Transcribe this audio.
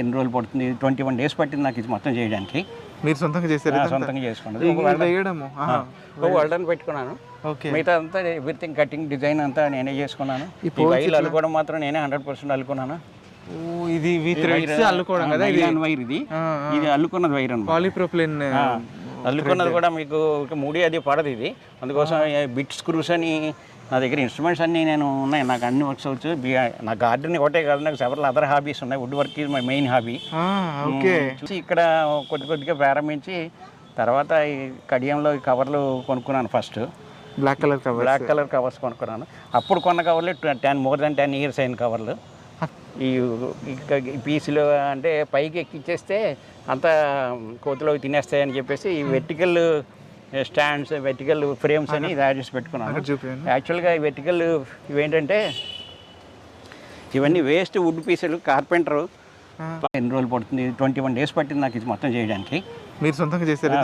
ఎన్ని రోజులు పడుతుంది, 21 days పట్టింది నాకు ఇది మొత్తం చేయడానికి. మీరు సొంతంగా చేశారు? సొంతంగా చేసుకున్నది. వెల్డర్ పెట్టుకున్నాను. మిగతా అంతా ఎవ్రీథింగ్ కటింగ్ డిజైన్ అంతా నేనే చేసుకున్నాను. ఈ వైర్లు అల్లుకోవడం మాత్రం నేనే 100% అల్లుకున్నాను. ఇది అల్లుకోవడం కదా, వైర్ ఇది అల్లుకున్నది వైర్ అన్నమాట. పాలీప్రొపిలిన్ అల్లుకున్నది కూడా మీకు ముడి అది పడదు ఇది. అందుకోసం బిట్ స్క్రూస్ అని నా దగ్గర ఇన్స్ట్రుమెంట్స్ అన్నీ ఉన్నాయి. నాకు అన్ని వర్క్స్ వచ్చు. నా గార్డెన్ ఒకటే కాదు, నాకు సెవరల్ అదర్ హాబీస్ ఉన్నాయి. Wood work is my main hobby. ఇక్కడ కొద్దిగా ప్రారంభించి తర్వాత ఈ కడియంలో ఈ కవర్లు కొనుక్కున్నాను. ఫస్ట్ బ్లాక్ కలర్ కవర్స్ కొనుక్కున్నాను. అప్పుడు కొన్న కవర్లు more than 10 years అయిన కవర్లు. ఈ పీసులు అంటే పైకి ఎక్కిచ్చేస్తే అంతా కోతులో తినేస్తాయని చెప్పేసి ఈ వెర్టికల్ స్టాండ్స్, వెర్టికల్ ఫ్రేమ్స్ అని తయారు చేసి పెట్టుకున్నాను. యాక్చువల్గా ఈ వెర్టికల్ ఇవేంటంటే ఇవన్నీ వేస్ట్ వుడ్ పీసులు. కార్పెంటరు ఎన్ని రోజులు పడుతుంది, 21 days పట్టింది నాకు ఇది మొత్తం చేయడానికి. మీరు సొంతంగా చేశారు?